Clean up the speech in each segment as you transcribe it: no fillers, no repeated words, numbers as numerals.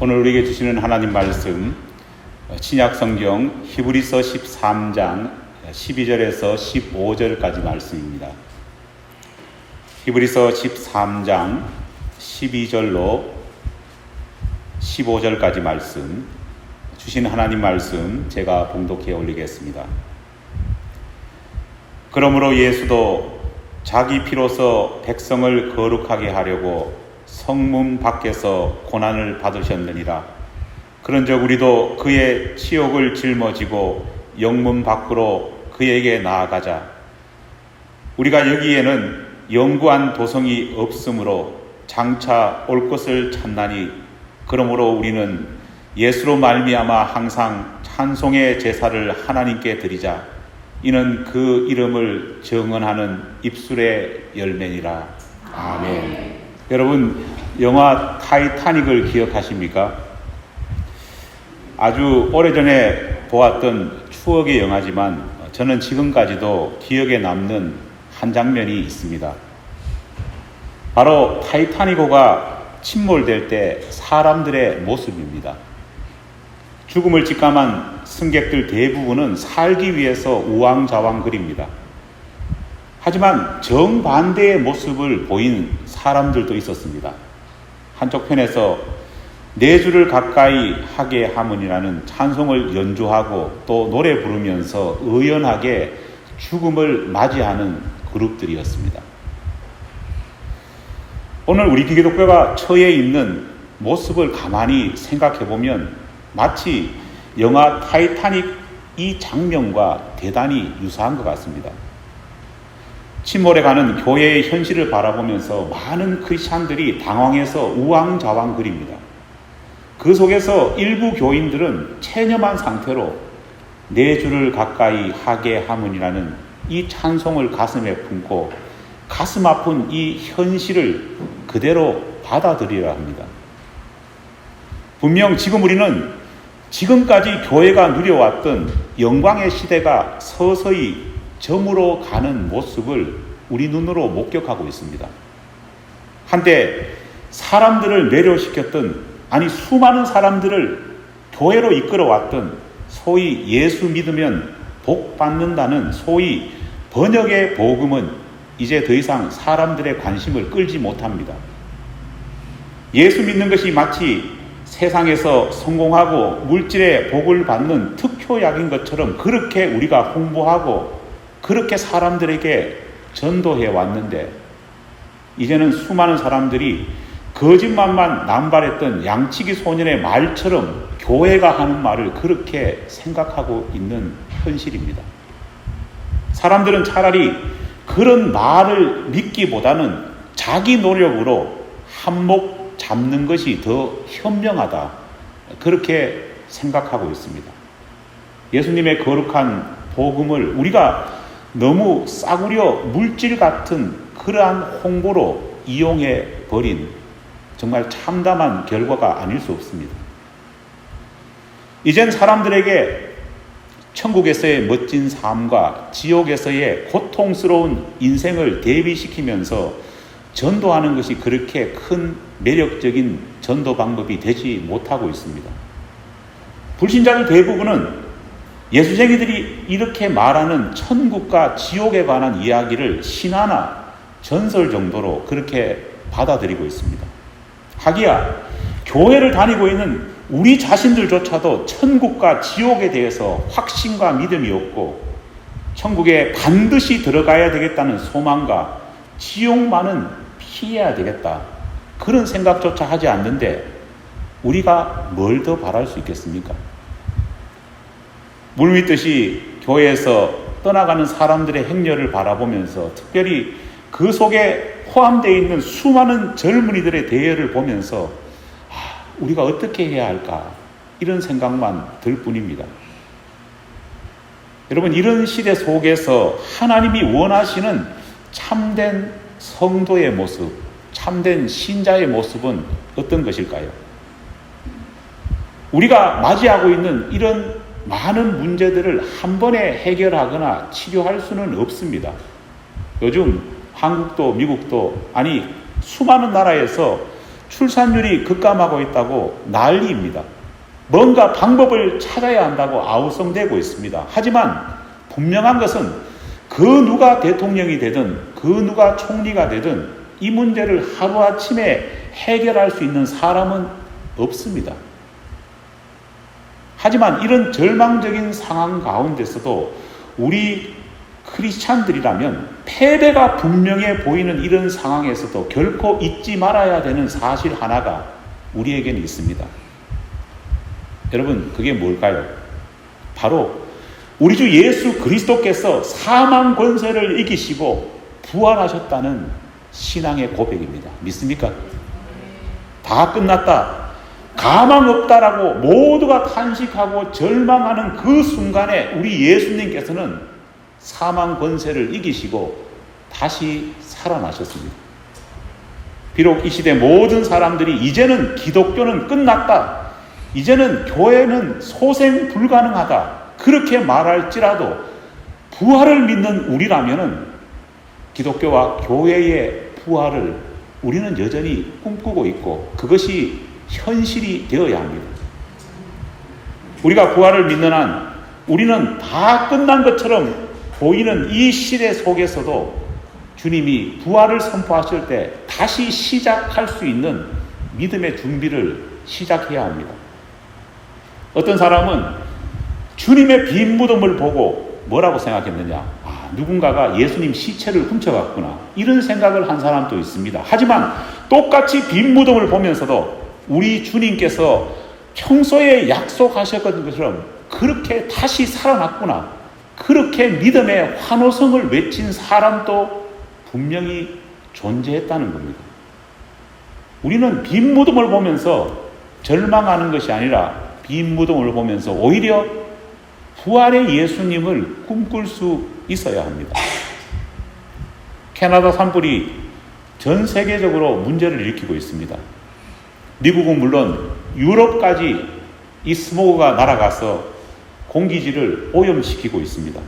오늘 우리에게 주시는 하나님 말씀, 신약 성경 히브리서 13장 12절에서 15절까지 말씀입니다. 히브리서 13장 12절로 15절까지 말씀, 주신 하나님 말씀 제가 봉독해 올리겠습니다. 그러므로 예수도 자기 피로서 백성을 거룩하게 하려고 성문 밖에서 고난을 받으셨느니라. 그런즉 우리도 그의 치욕을 짊어지고 영문 밖으로 그에게 나아가자. 우리가 여기에는 영구한 도성이 없으므로 장차 올 것을 찾나니, 그러므로 우리는 예수로 말미암아 항상 찬송의 제사를 하나님께 드리자. 이는 그 이름을 정언하는 입술의 열매니라. 아멘. 여러분, 영화 타이타닉을 기억하십니까? 아주 오래전에 보았던 추억의 영화지만 저는 지금까지도 기억에 남는 한 장면이 있습니다. 바로 타이타닉호가 침몰될 때 사람들의 모습입니다. 죽음을 직감한 승객들 대부분은 살기 위해서 우왕좌왕거립니다. 하지만 정반대의 모습을 보인 사람들도 있었습니다. 한쪽 편에서 네 주를 가까이 하게 하문이라는 찬송을 연주하고 또 노래 부르면서 의연하게 죽음을 맞이하는 그룹들이었습니다. 오늘 우리 기독교가 처해 있는 모습을 가만히 생각해보면 마치 영화 타이타닉 이 장면과 대단히 유사한 것 같습니다. 침몰해 가는 교회의 현실을 바라보면서 많은 크리스찬들이 당황해서 우왕좌왕거립니다. 그 속에서 일부 교인들은 체념한 상태로 네 주를 가까이 하게 하문이라는 이 찬송을 가슴에 품고 가슴 아픈 이 현실을 그대로 받아들이려 합니다. 분명 지금 우리는 지금까지 교회가 누려왔던 영광의 시대가 서서히 저물어 가는 모습을 우리 눈으로 목격하고 있습니다. 한때 사람들을 매료시켰던, 아니 수많은 사람들을 교회로 이끌어왔던 소위 예수 믿으면 복 받는다는 소위 번역의 복음은 이제 더 이상 사람들의 관심을 끌지 못합니다. 예수 믿는 것이 마치 세상에서 성공하고 물질의 복을 받는 특효약인 것처럼 그렇게 우리가 홍보하고 그렇게 사람들에게 전도해 왔는데, 이제는 수많은 사람들이 거짓말만 남발했던 양치기 소년의 말처럼 교회가 하는 말을 그렇게 생각하고 있는 현실입니다. 사람들은 차라리 그런 말을 믿기보다는 자기 노력으로 한몫 잡는 것이 더 현명하다, 그렇게 생각하고 있습니다. 예수님의 거룩한 복음을 우리가 너무 싸구려 물질 같은 그러한 홍보로 이용해 버린 정말 참담한 결과가 아닐 수 없습니다. 이젠 사람들에게 천국에서의 멋진 삶과 지옥에서의 고통스러운 인생을 대비시키면서 전도하는 것이 그렇게 큰 매력적인 전도 방법이 되지 못하고 있습니다. 불신자들 대부분은 예수쟁이들이 이렇게 말하는 천국과 지옥에 관한 이야기를 신화나 전설 정도로 그렇게 받아들이고 있습니다. 하기야 교회를 다니고 있는 우리 자신들조차도 천국과 지옥에 대해서 확신과 믿음이 없고, 천국에 반드시 들어가야 되겠다는 소망과 지옥만은 피해야 되겠다, 그런 생각조차 하지 않는데 우리가 뭘 더 바랄 수 있겠습니까? 물밀듯이 교회에서 떠나가는 사람들의 행렬을 바라보면서, 특별히 그 속에 포함되어 있는 수많은 젊은이들의 대열을 보면서 우리가 어떻게 해야 할까, 이런 생각만 들 뿐입니다. 여러분, 이런 시대 속에서 하나님이 원하시는 참된 성도의 모습, 참된 신자의 모습은 어떤 것일까요? 우리가 맞이하고 있는 이런 많은 문제들을 한 번에 해결하거나 치료할 수는 없습니다. 요즘 한국도 미국도, 아니 수많은 나라에서 출산율이 급감하고 있다고 난리입니다. 뭔가 방법을 찾아야 한다고 아우성되고 있습니다. 하지만 분명한 것은 그 누가 대통령이 되든 그 누가 총리가 되든 이 문제를 하루아침에 해결할 수 있는 사람은 없습니다. 하지만 이런 절망적인 상황 가운데서도 우리 크리스찬들이라면 패배가 분명해 보이는 이런 상황에서도 결코 잊지 말아야 되는 사실 하나가 우리에게는 있습니다. 여러분, 그게 뭘까요? 바로 우리 주 예수 그리스도께서 사망 권세를 이기시고 부활하셨다는 신앙의 고백입니다. 믿습니까? 다 끝났다, 가망 없다라고 모두가 탄식하고 절망하는 그 순간에 우리 예수님께서는 사망 권세를 이기시고 다시 살아나셨습니다. 비록 이 시대 모든 사람들이 이제는 기독교는 끝났다, 이제는 교회는 소생 불가능하다 그렇게 말할지라도 부활을 믿는 우리라면은 기독교와 교회의 부활을 우리는 여전히 꿈꾸고 있고 그것이 현실이 되어야 합니다. 우리가 부활을 믿는 한 우리는 다 끝난 것처럼 보이는 이 시대 속에서도 주님이 부활을 선포하실 때 다시 시작할 수 있는 믿음의 준비를 시작해야 합니다. 어떤 사람은 주님의 빈 무덤을 보고 뭐라고 생각했느냐? 누군가가 예수님 시체를 훔쳐갔구나, 이런 생각을 한 사람도 있습니다. 하지만 똑같이 빈 무덤을 보면서도 우리 주님께서 평소에 약속하셨던 것처럼 그렇게 다시 살아났구나, 그렇게 믿음의 환호성을 외친 사람도 분명히 존재했다는 겁니다. 우리는 빈 무덤을 보면서 절망하는 것이 아니라 빈 무덤을 보면서 오히려 부활의 예수님을 꿈꿀 수 있어야 합니다. 캐나다 산불이 전 세계적으로 문제를 일으키고 있습니다. 미국은 물론 유럽까지 이 스모그가 날아가서 공기질을 오염시키고 있습니다.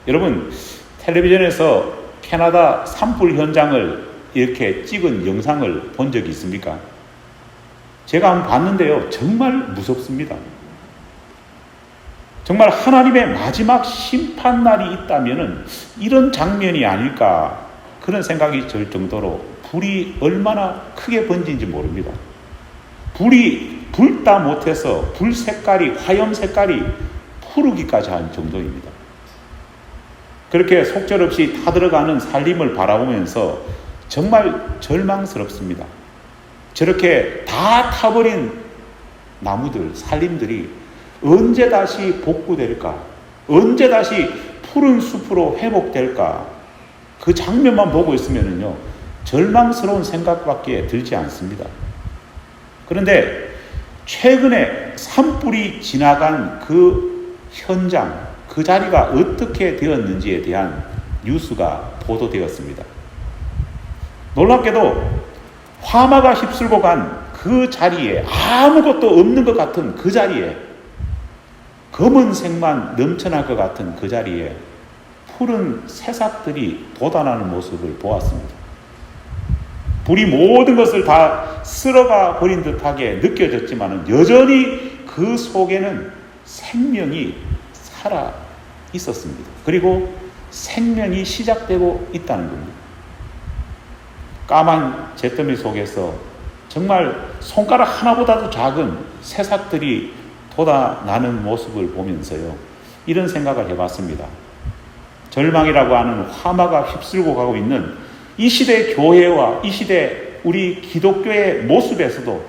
여러분, 텔레비전에서 캐나다 산불 현장을 이렇게 찍은 영상을 본 적이 있습니까? 제가 한번 봤는데요, 정말 무섭습니다. 정말 하나님의 마지막 심판날이 있다면은 이런 장면이 아닐까, 그런 생각이 들 정도로 불이 얼마나 크게 번진지 모릅니다. 불이 불다 못해서 불 색깔이, 화염 색깔이 푸르기까지 한 정도입니다. 그렇게 속절없이 타들어가는 살림을 바라보면서 정말 절망스럽습니다. 저렇게 다 타버린 나무들, 살림들이 언제 다시 복구될까? 언제 다시 푸른 숲으로 회복될까? 그 장면만 보고 있으면요, 절망스러운 생각밖에 들지 않습니다. 그런데 최근에 산불이 지나간 그 현장, 그 자리가 어떻게 되었는지에 대한 뉴스가 보도되었습니다. 놀랍게도 화마가 휩쓸고 간 그 자리에, 아무것도 없는 것 같은 그 자리에, 검은색만 넘쳐날 것 같은 그 자리에 푸른 새싹들이 돋아나는 모습을 보았습니다. 불이 모든 것을 다 쓸어가 버린 듯하게 느껴졌지만 여전히 그 속에는 생명이 살아 있었습니다. 그리고 생명이 시작되고 있다는 겁니다. 까만 잿더미 속에서 정말 손가락 하나보다도 작은 새싹들이 돋아나는 모습을 보면서요, 이런 생각을 해봤습니다. 절망이라고 하는 화마가 휩쓸고 가고 있는 이 시대 교회와 이 시대 우리 기독교의 모습에서도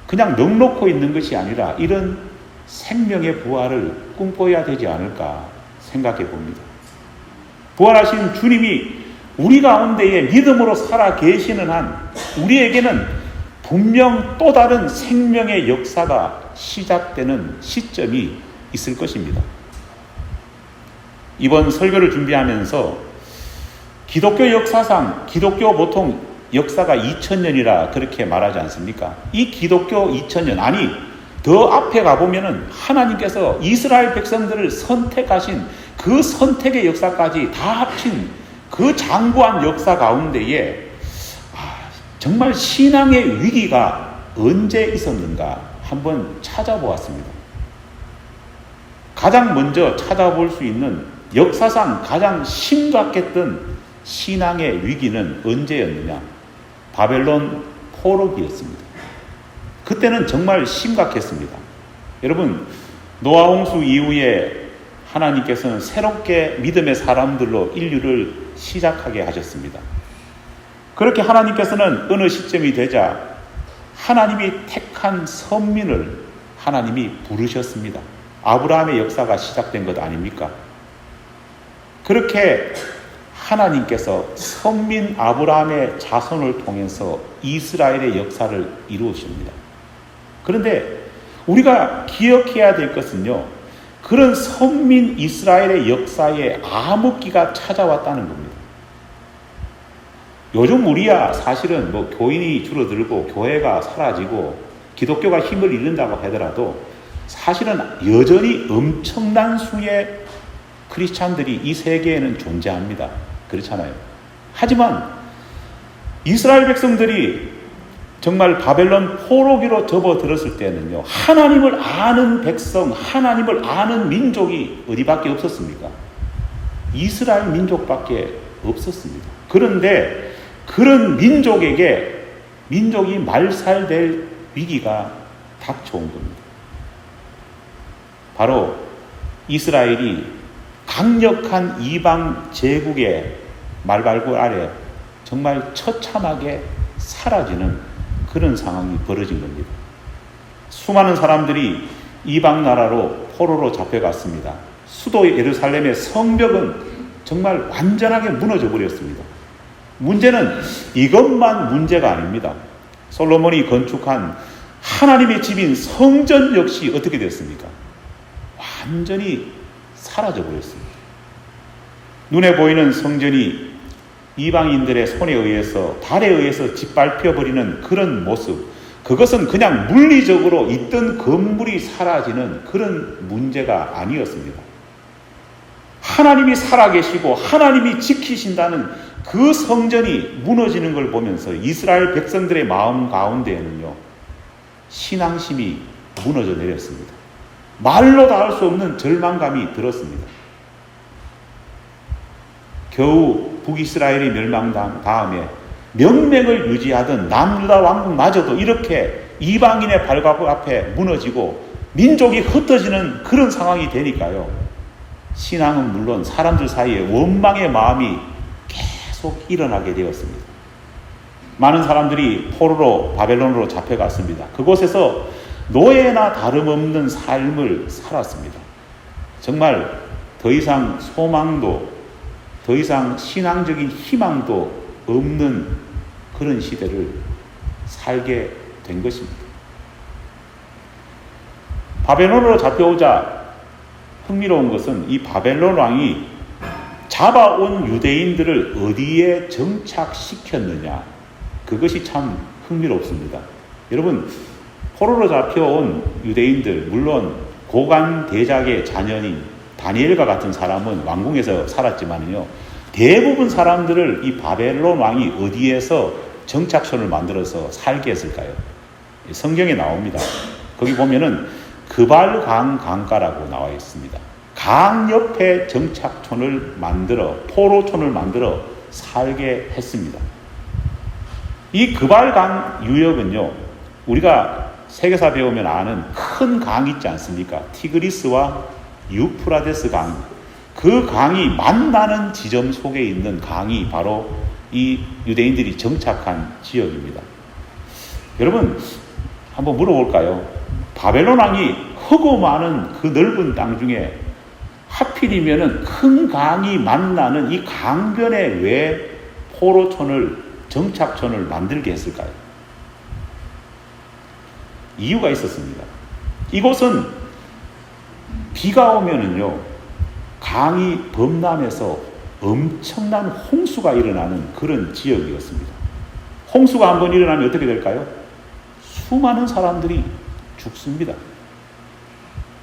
그냥 넉놓고 있는 것이 아니라 이런 생명의 부활을 꿈꿔야 되지 않을까 생각해 봅니다. 부활하신 주님이 우리 가운데에 믿음으로 살아 계시는 한 우리에게는 분명 또 다른 생명의 역사가 시작되는 시점이 있을 것입니다. 이번 설교를 준비하면서 기독교 역사상, 기독교 보통 역사가 2000년이라 그렇게 말하지 않습니까? 이 기독교 2000년, 아니 더 앞에 가보면은 하나님께서 이스라엘 백성들을 선택하신 그 선택의 역사까지 다 합친 그 장구한 역사 가운데에 정말 신앙의 위기가 언제 있었는가 한번 찾아보았습니다. 가장 먼저 찾아볼 수 있는 역사상 가장 심각했던 신앙의 위기는 언제였느냐? 바벨론 포로기였습니다. 그때는 정말 심각했습니다. 여러분, 노아 홍수 이후에 하나님께서는 새롭게 믿음의 사람들로 인류를 시작하게 하셨습니다. 그렇게 하나님께서는 어느 시점이 되자 하나님이 택한 선민을 하나님이 부르셨습니다. 아브라함의 역사가 시작된 것 아닙니까? 그렇게 하나님께서 선민 아브라함의 자손을 통해서 이스라엘의 역사를 이루십니다. 그런데 우리가 기억해야 될 것은요, 그런 선민 이스라엘의 역사에 암흑기가 찾아왔다는 겁니다. 요즘 우리야 사실은 교인이 줄어들고 교회가 사라지고 기독교가 힘을 잃는다고 하더라도 사실은 여전히 엄청난 수의 크리스찬들이 이 세계에는 존재합니다. 그렇잖아요. 하지만 이스라엘 백성들이 정말 바벨론 포로기로 접어들었을 때는요, 하나님을 아는 백성, 하나님을 아는 민족이 어디밖에 없었습니까? 이스라엘 민족밖에 없었습니다. 그런데 그런 민족이 말살될 위기가 닥쳐온 겁니다. 바로 이스라엘이 강력한 이방 제국의 말발굴 아래 정말 처참하게 사라지는 그런 상황이 벌어진 겁니다. 수많은 사람들이 이방 나라로 포로로 잡혀갔습니다. 수도 예루살렘의 성벽은 정말 완전하게 무너져 버렸습니다. 문제는 이것만 문제가 아닙니다. 솔로몬이 건축한 하나님의 집인 성전 역시 어떻게 됐습니까? 완전히 사라져 버렸습니다. 눈에 보이는 성전이 이방인들의 손에 의해서, 발에 의해서 짓밟혀 버리는 그런 모습, 그것은 그냥 물리적으로 있던 건물이 사라지는 그런 문제가 아니었습니다. 하나님이 살아계시고 하나님이 지키신다는 그 성전이 무너지는 걸 보면서 이스라엘 백성들의 마음 가운데에는요, 신앙심이 무너져 내렸습니다. 말로 다 할 수 없는 절망감이 들었습니다. 겨우 북이스라엘이 멸망당 다음에 명맥을 유지하던 남유다 왕국마저도 이렇게 이방인의 발각 앞에 무너지고 민족이 흩어지는 그런 상황이 되니까요, 신앙은 물론 사람들 사이에 원망의 마음이 계속 일어나게 되었습니다. 많은 사람들이 포로로 바벨론으로 잡혀갔습니다. 그곳에서 노예나 다름없는 삶을 살았습니다. 정말 더 이상 소망도, 더 이상 신앙적인 희망도 없는 그런 시대를 살게 된 것입니다. 바벨론으로 잡혀오자 흥미로운 것은 이 바벨론 왕이 잡아온 유대인들을 어디에 정착시켰느냐, 그것이 참 흥미롭습니다. 여러분, 포로로 잡혀온 유대인들, 물론 고관 대작의 자녀인 다니엘과 같은 사람은 왕궁에서 살았지만요, 대부분 사람들을 이 바벨론 왕이 어디에서 정착촌을 만들어서 살게 했을까요? 성경에 나옵니다. 거기 보면은 그발강 강가라고 나와 있습니다. 강 옆에 정착촌을 만들어, 포로촌을 만들어 살게 했습니다. 이 그발강 유역은요, 우리가 세계사 배우면 아는 큰 강 있지 않습니까? 티그리스와 유프라데스 강. 그 강이 만나는 지점 속에 있는 강이 바로 이 유대인들이 정착한 지역입니다. 여러분, 한번 물어볼까요? 바벨론 왕이 크고 많은 그 넓은 땅 중에 하필이면은 큰 강이 만나는 이 강변에 왜 포로촌을, 정착촌을 만들게 했을까요? 이유가 있었습니다. 이곳은 비가 오면은요, 강이 범람해서 엄청난 홍수가 일어나는 그런 지역이었습니다. 홍수가 한번 일어나면 어떻게 될까요? 수많은 사람들이 죽습니다.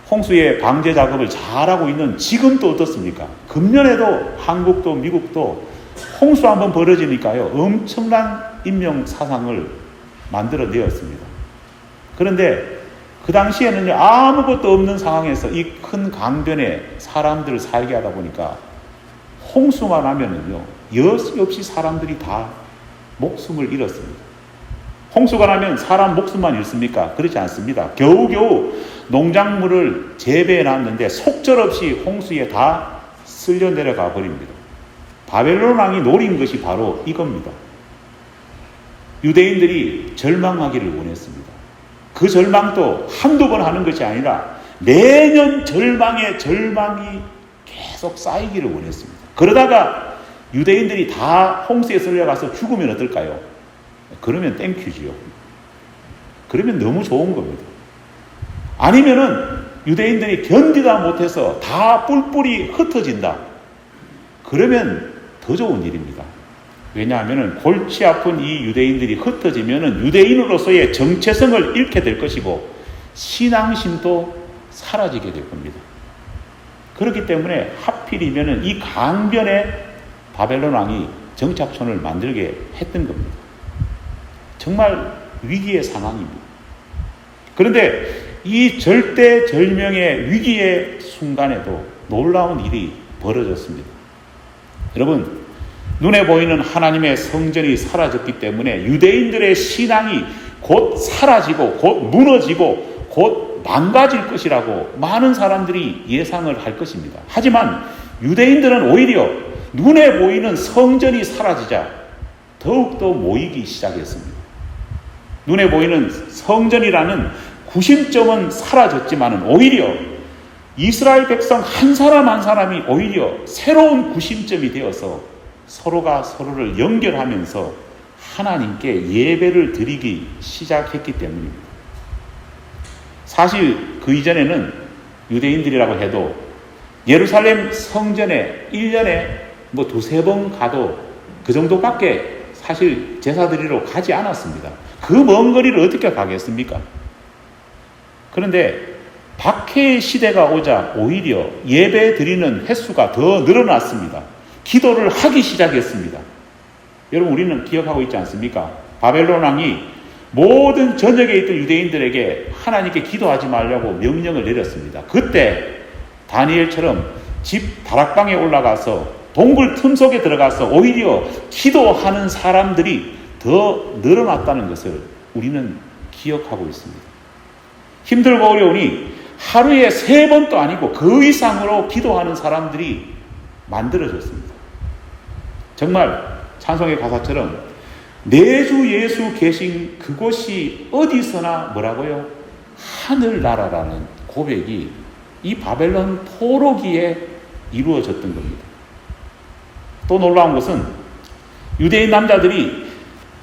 홍수의 방제 작업을 잘하고 있는 지금도 어떻습니까? 금년에도 한국도 미국도 홍수 한번 벌어지니까요, 엄청난 인명 사상을 만들어내었습니다. 그런데 그 당시에는요, 아무것도 없는 상황에서 이 큰 강변에 사람들을 살게 하다 보니까 홍수만 하면은요, 여지없이 사람들이 다 목숨을 잃었습니다. 홍수가 나면 사람 목숨만 잃습니까? 그렇지 않습니다. 겨우겨우 농작물을 재배해 놨는데 속절없이 홍수에 다 쓸려 내려가 버립니다. 바벨론 왕이 노린 것이 바로 이겁니다. 유대인들이 절망하기를 원했습니다. 그 절망도 한두 번 하는 것이 아니라 매년 절망에 절망이 계속 쌓이기를 원했습니다. 그러다가 유대인들이 다 홍수에 쓸려가서 죽으면 어떨까요? 그러면 땡큐지요. 그러면 너무 좋은 겁니다. 아니면은 유대인들이 견디다 못해서 다 뿔뿔이 흩어진다. 그러면 더 좋은 일입니다. 왜냐하면 골치 아픈 이 유대인들이 흩어지면 유대인으로서의 정체성을 잃게 될 것이고 신앙심도 사라지게 될 겁니다. 그렇기 때문에 하필이면 이 강변에 바벨론 왕이 정착촌을 만들게 했던 겁니다. 정말 위기의 상황입니다. 그런데 이 절대절명의 위기의 순간에도 놀라운 일이 벌어졌습니다. 여러분, 눈에 보이는 하나님의 성전이 사라졌기 때문에 유대인들의 신앙이 곧 사라지고 곧 무너지고 곧 망가질 것이라고 많은 사람들이 예상을 할 것입니다. 하지만 유대인들은 오히려 눈에 보이는 성전이 사라지자 더욱더 모이기 시작했습니다. 눈에 보이는 성전이라는 구심점은 사라졌지만 오히려 이스라엘 백성 한 사람 한 사람이 오히려 새로운 구심점이 되어서 서로가 서로를 연결하면서 하나님께 예배를 드리기 시작했기 때문입니다. 사실 그 이전에는 유대인들이라고 해도 예루살렘 성전에 1년에 두세 번 가도 그 정도밖에 사실 제사 드리러 가지 않았습니다. 그 먼 거리를 어떻게 가겠습니까? 그런데 박해의 시대가 오자 오히려 예배 드리는 횟수가 더 늘어났습니다. 기도를 하기 시작했습니다. 여러분, 우리는 기억하고 있지 않습니까? 바벨론 왕이 모든 전역에 있던 유대인들에게 하나님께 기도하지 말라고 명령을 내렸습니다. 그때 다니엘처럼 집 다락방에 올라가서 동굴 틈 속에 들어가서 오히려 기도하는 사람들이 더 늘어났다는 것을 우리는 기억하고 있습니다. 힘들고 어려우니 하루에 3번도 아니고 그 이상으로 기도하는 사람들이 만들어졌습니다. 정말 찬송의 가사처럼 내주 예수 계신 그곳이 어디서나 뭐라고요? 하늘나라라는 고백이 이 바벨론 포로기에 이루어졌던 겁니다. 또 놀라운 것은 유대인 남자들이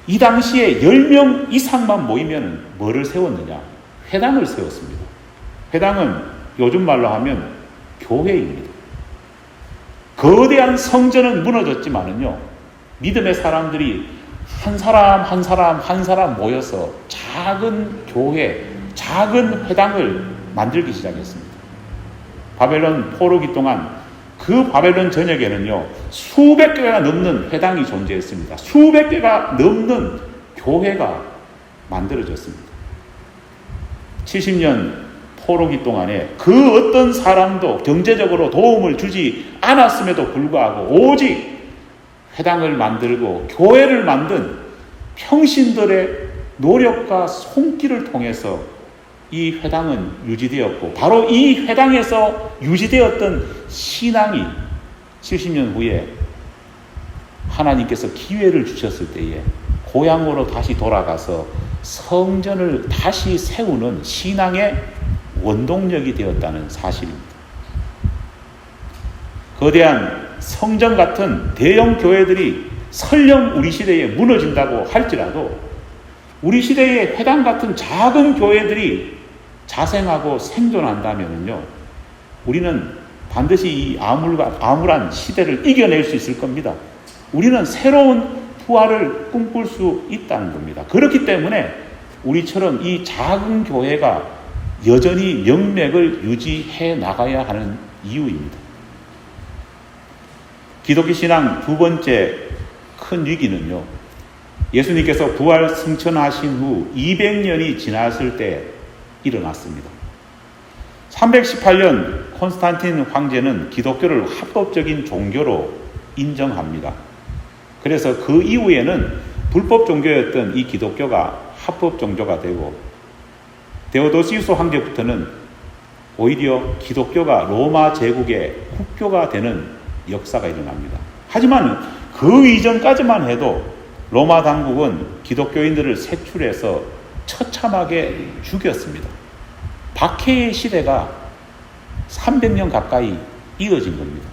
이 당시에 10명 이상만 모이면 뭐를 세웠느냐? 회당을 세웠습니다. 회당은 요즘 말로 하면 교회입니다. 거대한 성전은 무너졌지만은요, 믿음의 사람들이 한 사람 한 사람 한 사람 모여서 작은 교회, 작은 회당을 만들기 시작했습니다. 바벨론 포로기 동안 그 바벨론 전역에는요, 수백 개가 넘는 회당이 존재했습니다. 수백 개가 넘는 교회가 만들어졌습니다. 70년 포로기 동안에 그 어떤 사람도 경제적으로 도움을 주지 않았음에도 불구하고 오직 회당을 만들고 교회를 만든 평신들의 노력과 손길을 통해서 이 회당은 유지되었고, 바로 이 회당에서 유지되었던 신앙이 70년 후에 하나님께서 기회를 주셨을 때에 고향으로 다시 돌아가서 성전을 다시 세우는 신앙의 원동력이 되었다는 사실입니다. 거대한 성전 같은 대형 교회들이 설령 우리 시대에 무너진다고 할지라도 우리 시대의 회당 같은 작은 교회들이 자생하고 생존한다면요, 우리는 반드시 이 암울한 시대를 이겨낼 수 있을 겁니다. 우리는 새로운 부활을 꿈꿀 수 있다는 겁니다. 그렇기 때문에 우리처럼 이 작은 교회가 여전히 명맥을 유지해 나가야 하는 이유입니다. 기독교 신앙 두 번째 큰 위기는요, 예수님께서 부활 승천하신 후 200년이 지났을 때 일어났습니다. 318년 콘스탄틴 황제는 기독교를 합법적인 종교로 인정합니다. 그래서 그 이후에는 불법 종교였던 이 기독교가 합법 종교가 되고, 데오도시우스 황제부터는 오히려 기독교가 로마 제국의 국교가 되는 역사가 일어납니다. 하지만 그 이전까지만 해도 로마 당국은 기독교인들을 색출해서 처참하게 죽였습니다. 박해의 시대가 300년 가까이 이어진 겁니다.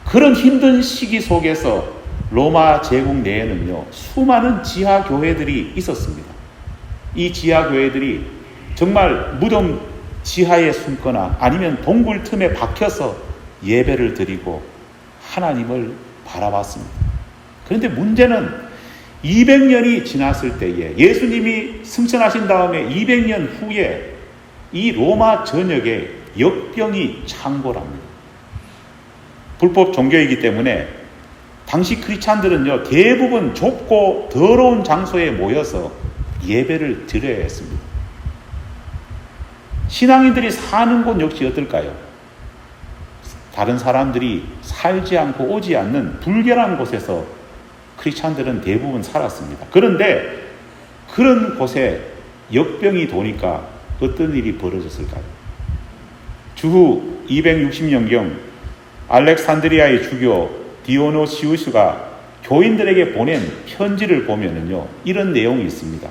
그런 힘든 시기 속에서 로마 제국 내에는요, 수많은 지하 교회들이 있었습니다. 이 지하 교회들이 정말 무덤 지하에 숨거나 아니면 동굴 틈에 박혀서 예배를 드리고 하나님을 바라봤습니다. 그런데 문제는 200년이 지났을 때에, 예수님이 승천하신 다음에 200년 후에 이 로마 전역에 역병이 창궐합니다. 불법 종교이기 때문에 당시 크리스찬들은요, 대부분 좁고 더러운 장소에 모여서 예배를 드려야 했습니다. 신앙인들이 사는 곳 역시 어떨까요? 다른 사람들이 살지 않고 오지 않는 불결한 곳에서 크리스찬들은 대부분 살았습니다. 그런데 그런 곳에 역병이 도니까 어떤 일이 벌어졌을까요? 주후 260년경 알렉산드리아의 주교 디오노시우스가 교인들에게 보낸 편지를 보면은요, 이런 내용이 있습니다.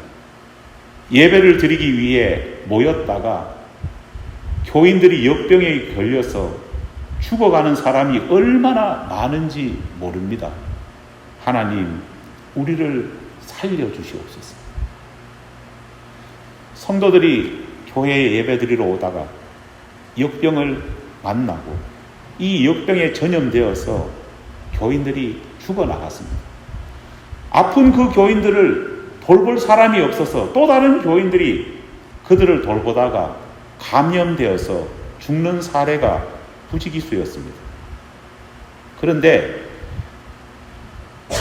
예배를 드리기 위해 모였다가 교인들이 역병에 걸려서 죽어가는 사람이 얼마나 많은지 모릅니다. 하나님, 우리를 살려주시옵소서. 성도들이 교회에 예배드리러 오다가 역병을 만나고 이 역병에 전염되어서 교인들이 죽어나갔습니다. 아픈 그 교인들을 돌볼 사람이 없어서 또 다른 교인들이 그들을 돌보다가 감염되어서 죽는 사례가 부지기수였습니다. 그런데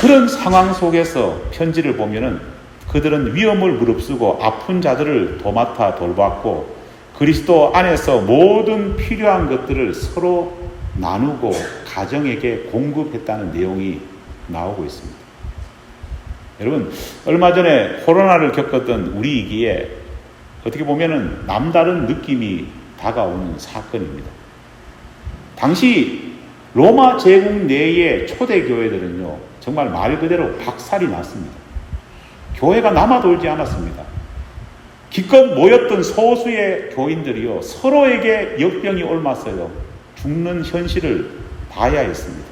그런 상황 속에서 편지를 보면은 그들은 위험을 무릅쓰고 아픈 자들을 도맡아 돌봤고 그리스도 안에서 모든 필요한 것들을 서로 나누고 가정에게 공급했다는 내용이 나오고 있습니다. 여러분, 얼마 전에 코로나를 겪었던 우리이기에 어떻게 보면은 남다른 느낌이 다가오는 사건입니다. 당시 로마 제국 내의 초대 교회들은요, 정말 말 그대로 박살이 났습니다. 교회가 남아돌지 않았습니다. 기껏 모였던 소수의 교인들이요, 서로에게 역병이 옮았어요. 죽는 현실을 봐야 했습니다.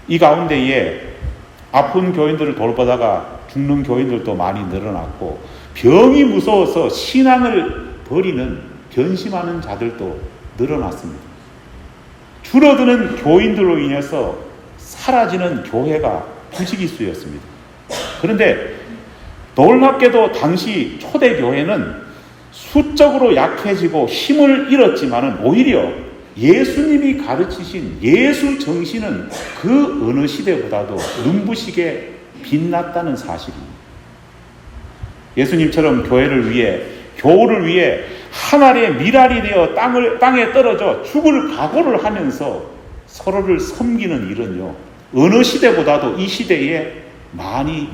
이 가운데에 아픈 교인들을 돌보다가 죽는 교인들도 많이 늘어났고, 병이 무서워서 신앙을 버리는, 변심하는 자들도 늘어났습니다. 줄어드는 교인들로 인해서 사라지는 교회가 부지기수였습니다. 그런데 놀랍게도 당시 초대교회는 수적으로 약해지고 힘을 잃었지만은 오히려 예수님이 가르치신 예수 정신은 그 어느 시대보다도 눈부시게 빛났다는 사실입니다. 예수님처럼 교회를 위해, 교우를 위해 한 알의 밀알이 되어 땅에 떨어져 죽을 각오를 하면서 서로를 섬기는 일은요, 어느 시대보다도 이 시대에 많이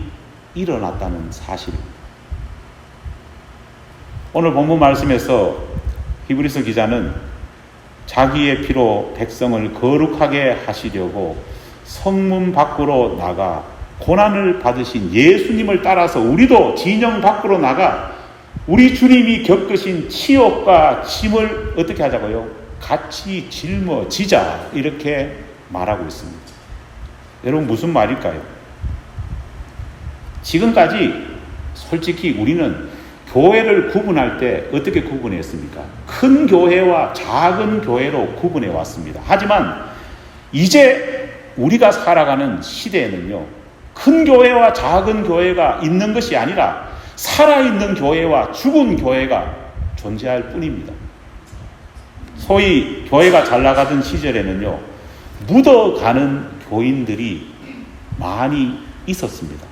일어났다는 사실입니다. 오늘 본문 말씀에서 히브리서 기자는 자기의 피로 백성을 거룩하게 하시려고 성문 밖으로 나가 고난을 받으신 예수님을 따라서 우리도 진영 밖으로 나가 우리 주님이 겪으신 치욕과 짐을 어떻게 하자고요? 같이 짊어지자, 이렇게 말하고 있습니다. 여러분, 무슨 말일까요? 지금까지 솔직히 우리는 교회를 구분할 때 어떻게 구분했습니까? 큰 교회와 작은 교회로 구분해 왔습니다. 하지만 이제 우리가 살아가는 시대에는요, 큰 교회와 작은 교회가 있는 것이 아니라 살아있는 교회와 죽은 교회가 존재할 뿐입니다. 소위 교회가 잘 나가던 시절에는요, 묻어가는 교인들이 많이 있었습니다.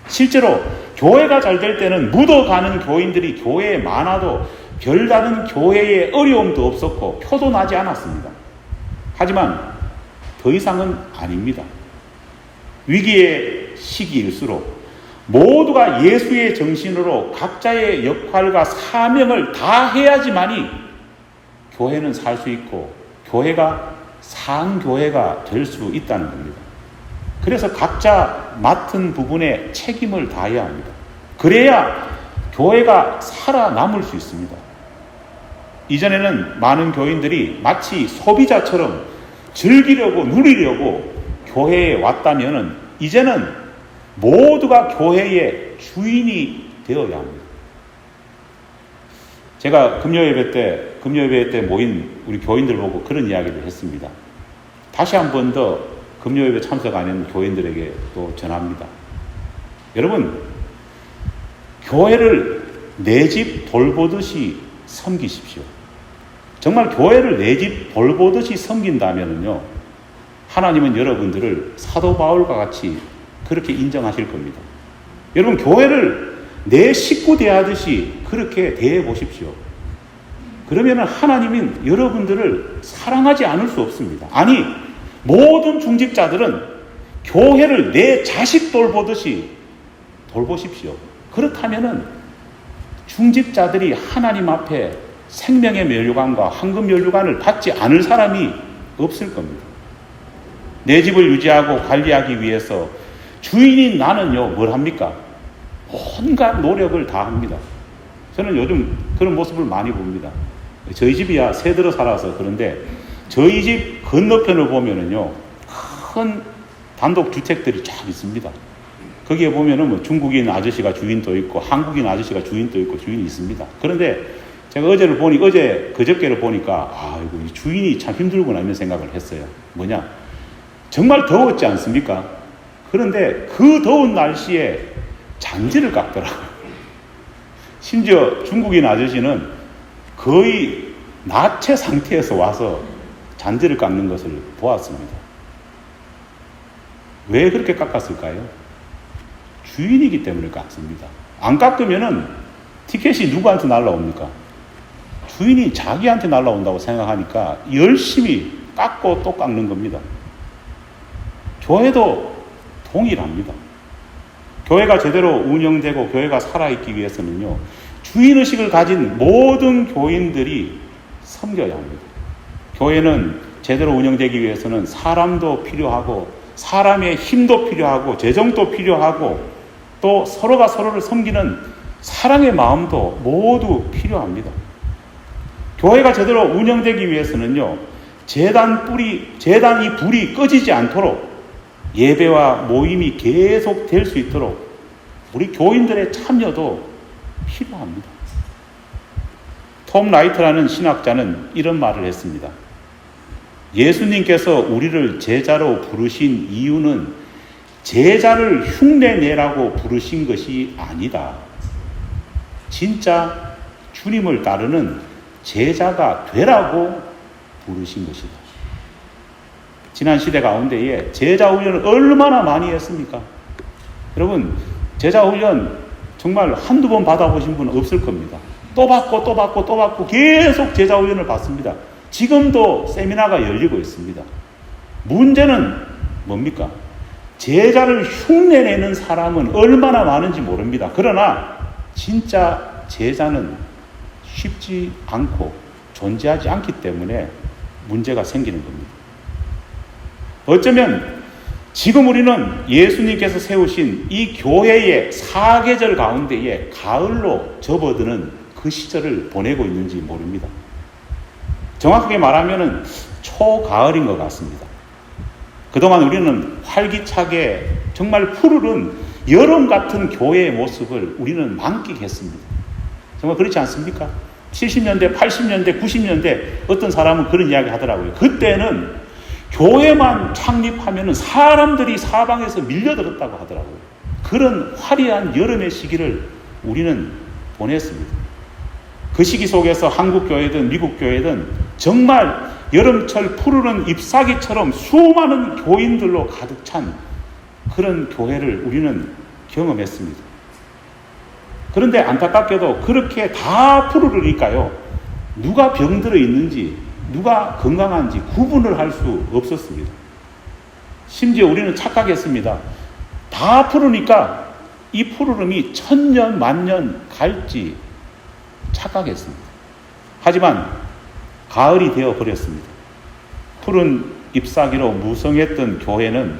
실제로 교회가 잘 될 때는 묻어가는 교인들이 교회에 많아도 별다른 교회에 어려움도 없었고 표도 나지 않았습니다. 하지만 더 이상은 아닙니다. 위기의 시기일수록 모두가 예수의 정신으로 각자의 역할과 사명을 다 해야지만이 교회는 살 수 있고 교회가 상교회가 될 수 있다는 겁니다. 그래서 각자 맡은 부분에 책임을 다해야 합니다. 그래야 교회가 살아남을 수 있습니다. 이전에는 많은 교인들이 마치 소비자처럼 즐기려고 누리려고 교회에 왔다면 이제는 모두가 교회의 주인이 되어야 합니다. 제가 금요예배 때 모인 우리 교인들 보고 그런 이야기를 했습니다. 다시 한 번 더 금요예배 참석 안 했는 교인들에게 또 전합니다. 여러분, 교회를 내 집 돌보듯이 섬기십시오. 정말 교회를 내 집 돌보듯이 섬긴다면요, 하나님은 여러분들을 사도 바울과 같이 그렇게 인정하실 겁니다. 여러분, 교회를 내 식구 대하듯이 그렇게 대해 보십시오. 그러면 하나님은 여러분들을 사랑하지 않을 수 없습니다. 아니, 모든 중직자들은 교회를 내 자식 돌보듯이 돌보십시오. 그렇다면 중직자들이 하나님 앞에 생명의 면류관과 황금 면류관을 받지 않을 사람이 없을 겁니다. 내 집을 유지하고 관리하기 위해서 주인인 나는요, 뭘 합니까? 온갖 노력을 다 합니다. 저는 요즘 그런 모습을 많이 봅니다. 저희 집이야 새 들어 살아서 그런데 저희 집 건너편을 보면은요, 큰 단독 주택들이 쫙 있습니다. 거기에 보면은 뭐 중국인 아저씨가 주인도 있고 한국인 아저씨가 주인도 있고 주인이 있습니다. 그런데 제가 그저께를 보니까 아이고, 이 주인이 참 힘들구나 이런 생각을 했어요. 뭐냐? 정말 더웠지 않습니까? 그런데 그 더운 날씨에 잔디를 깎더라고요. 심지어 중국인 아저씨는 거의 나체 상태에서 와서 잔디를 깎는 것을 보았습니다. 왜 그렇게 깎았을까요? 주인이기 때문에 깎습니다. 안 깎으면은 티켓이 누구한테 날라옵니까? 주인이 자기한테 날라온다고 생각하니까 열심히 깎고 또 깎는 겁니다. 교회도 동일합니다. 교회가 제대로 운영되고 교회가 살아있기 위해서는요, 주인의식을 가진 모든 교인들이 섬겨야 합니다. 교회는 제대로 운영되기 위해서는 사람도 필요하고 사람의 힘도 필요하고 재정도 필요하고 또 서로가 서로를 섬기는 사랑의 마음도 모두 필요합니다. 교회가 제대로 운영되기 위해서는요, 재단이 불이 꺼지지 않도록 예배와 모임이 계속 될 수 있도록 우리 교인들의 참여도 필요합니다. 톰 라이트라는 신학자는 이런 말을 했습니다. 예수님께서 우리를 제자로 부르신 이유는 제자를 흉내내라고 부르신 것이 아니다. 진짜 주님을 따르는 제자가 되라고 부르신 것이다. 지난 시대 가운데에 제자 훈련을 얼마나 많이 했습니까? 여러분, 제자 훈련 정말 한두 번 받아보신 분은 없을 겁니다. 또 받고 계속 제자 훈련을 받습니다. 지금도 세미나가 열리고 있습니다. 문제는 뭡니까? 제자를 흉내내는 사람은 얼마나 많은지 모릅니다. 그러나 진짜 제자는 쉽지 않고 존재하지 않기 때문에 문제가 생기는 겁니다. 어쩌면 지금 우리는 예수님께서 세우신 이 교회의 사계절 가운데에 가을로 접어드는 그 시절을 보내고 있는지 모릅니다. 정확하게 말하면 초가을인 것 같습니다. 그동안 우리는 활기차게 정말 푸르른 여름 같은 교회의 모습을 우리는 만끽했습니다. 정말 그렇지 않습니까? 70년대, 80년대, 90년대 어떤 사람은 그런 이야기 하더라고요. 그때는 교회만 창립하면 사람들이 사방에서 밀려들었다고 하더라고요. 그런 화려한 여름의 시기를 우리는 보냈습니다. 그 시기 속에서 한국 교회든 미국 교회든 정말 여름철 푸르른 잎사귀처럼 수많은 교인들로 가득 찬 그런 교회를 우리는 경험했습니다. 그런데 안타깝게도 그렇게 다 푸르르니까요, 누가 병들어 있는지 누가 건강한지 구분을 할 수 없었습니다. 심지어 우리는 착각했습니다. 다 푸르니까 이 푸르름이 천년 만년 갈지 착각했습니다. 하지만 가을이 되어 버렸습니다. 푸른 잎사귀로 무성했던 교회는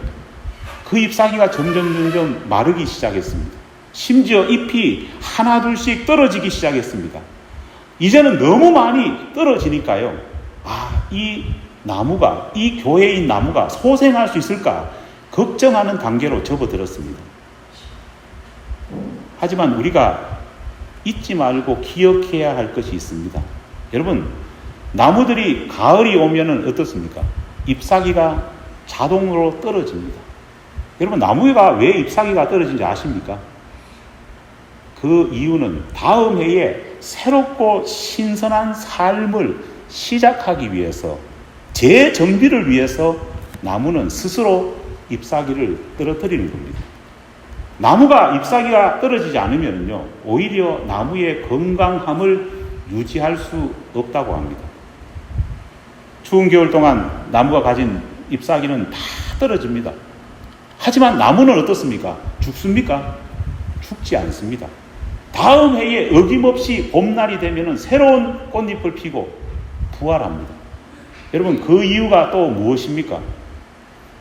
그 잎사귀가 점점 마르기 시작했습니다. 심지어 잎이 하나둘씩 떨어지기 시작했습니다. 이제는 너무 많이 떨어지니까요, 이 나무가, 이 교회인 나무가 소생할 수 있을까 걱정하는 단계로 접어들었습니다. 하지만 우리가 잊지 말고 기억해야 할 것이 있습니다. 여러분, 나무들이 가을이 오면은 어떻습니까? 잎사귀가 자동으로 떨어집니다. 여러분, 나무가 왜 잎사귀가 떨어진지 아십니까? 그 이유는 다음 해에 새롭고 신선한 삶을 시작하기 위해서, 재정비를 위해서 나무는 스스로 잎사귀를 떨어뜨리는 겁니다. 나무가 잎사귀가 떨어지지 않으면요, 오히려 나무의 건강함을 유지할 수 없다고 합니다. 추운 겨울 동안 나무가 가진 잎사귀는 다 떨어집니다. 하지만 나무는 어떻습니까? 죽습니까? 죽지 않습니다. 다음 해에 어김없이 봄날이 되면 새로운 꽃잎을 피고 부활합니다. 여러분, 그 이유가 또 무엇입니까?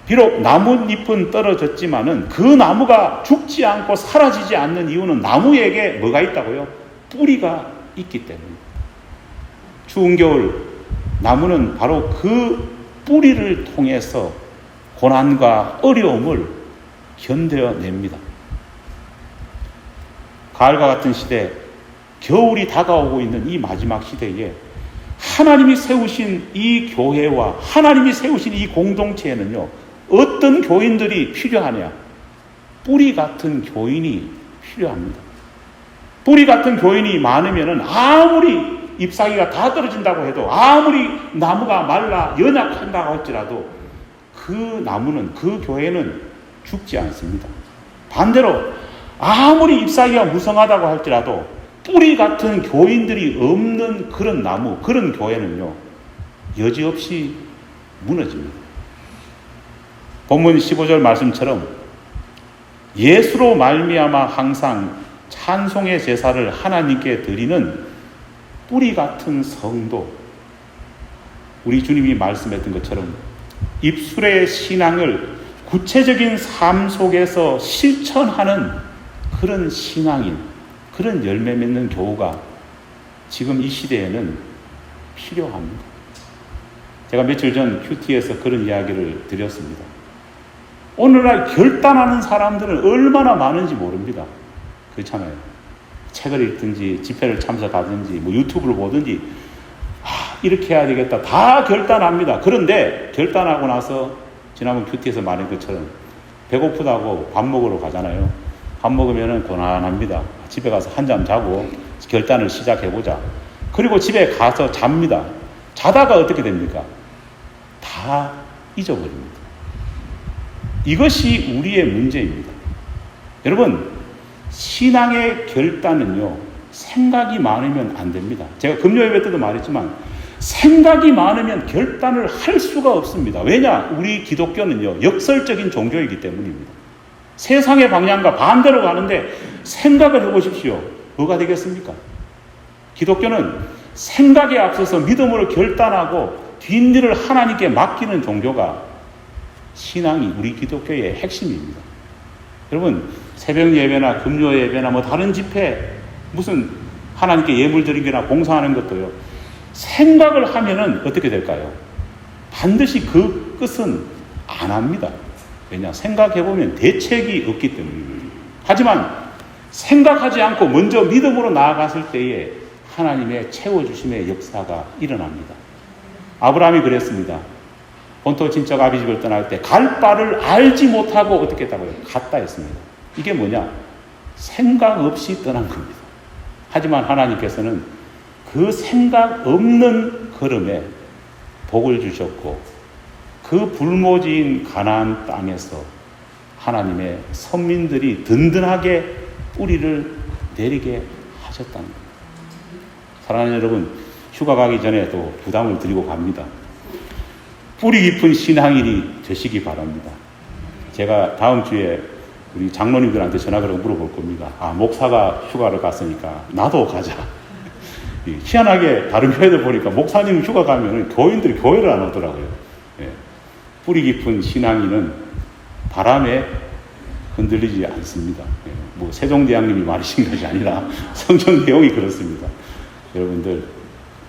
비록 나뭇잎은 떨어졌지만은 그 나무가 죽지 않고 사라지지 않는 이유는 나무에게 뭐가 있다고요? 뿌리가 있기 때문입니다. 추운 겨울 나무는 바로 그 뿌리를 통해서 고난과 어려움을 견뎌냅니다. 가을과 같은 시대, 겨울이 다가오고 있는 이 마지막 시대에 하나님이 세우신 이 교회와 하나님이 세우신 이 공동체에는요, 어떤 교인들이 필요하냐? 뿌리 같은 교인이 필요합니다. 뿌리 같은 교인이 많으면은 아무리 잎사귀가 다 떨어진다고 해도, 아무리 나무가 말라 연약한다고 할지라도 그 나무는, 그 교회는 죽지 않습니다. 반대로 아무리 잎사귀가 무성하다고 할지라도 뿌리 같은 교인들이 없는 그런 나무, 그런 교회는요, 여지없이 무너집니다. 본문 15절 말씀처럼 예수로 말미암아 항상 찬송의 제사를 하나님께 드리는 뿌리 같은 성도, 우리 주님이 말씀했던 것처럼 입술의 신앙을 구체적인 삶 속에서 실천하는 그런 신앙인, 그런 열매 맺는 교우가 지금 이 시대에는 필요합니다. 제가 며칠 전 큐티에서 그런 이야기를 드렸습니다. 오늘날 결단하는 사람들은 얼마나 많은지 모릅니다. 그렇잖아요. 책을 읽든지 집회를 참석하든지 뭐 유튜브를 보든지 이렇게 해야 되겠다 다 결단합니다. 그런데 결단하고 나서 지난번 큐티에서 말한 것처럼 배고프다고 밥 먹으러 가잖아요. 밥 먹으면 고난합니다. 집에 가서 한잠 자고 결단을 시작해보자. 그리고 집에 가서 잡니다. 자다가 어떻게 됩니까? 다 잊어버립니다. 이것이 우리의 문제입니다. 여러분, 신앙의 결단은요, 생각이 많으면 안 됩니다. 제가 금요 예배 때도 말했지만 생각이 많으면 결단을 할 수가 없습니다. 왜냐? 우리 기독교는요, 역설적인 종교이기 때문입니다. 세상의 방향과 반대로 가는데 생각을 해보십시오. 뭐가 되겠습니까? 기독교는 생각에 앞서서 믿음으로 결단하고 뒷일을 하나님께 맡기는 종교가 신앙이 우리 기독교의 핵심입니다. 여러분, 새벽 예배나 금요 예배나 뭐 다른 집회, 무슨 하나님께 예물 드리기나 봉사하는 것도요, 생각을 하면은 어떻게 될까요? 반드시 그 끝은 안 합니다. 왜냐? 생각해보면 대책이 없기 때문입니다. 하지만 생각하지 않고 먼저 믿음으로 나아갔을 때에 하나님의 채워주심의 역사가 일어납니다. 아브라함이 그랬습니다. 본토 친척 아비 집을 떠날 때 갈 바를 알지 못하고 어떻게 했다고요? 갔다 했습니다. 이게 뭐냐? 생각 없이 떠난 겁니다. 하지만 하나님께서는 그 생각 없는 걸음에 복을 주셨고 그 불모지인 가나안 땅에서 하나님의 선민들이 든든하게 뿌리를 내리게 하셨다는 겁니다. 사랑하는 여러분, 휴가 가기 전에 또 부담을 드리고 갑니다. 뿌리 깊은 신앙인이 되시기 바랍니다. 제가 다음 주에 우리 장로님들한테 전화 걸어 물어볼 겁니다. 목사가 휴가를 갔으니까 나도 가자. 희한하게 다른 교회들 보니까 목사님 휴가 가면은 교인들이 교회를 안 오더라고요. 예. 뿌리 깊은 신앙인은 바람에 흔들리지 않습니다. 예. 뭐 세종대왕님이 말하신 것이 아니라 성경 내용이 그렇습니다. 여러분들,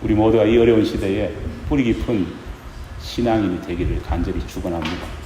우리 모두가 이 어려운 시대에 뿌리 깊은 신앙인이 되기를 간절히 축원합니다.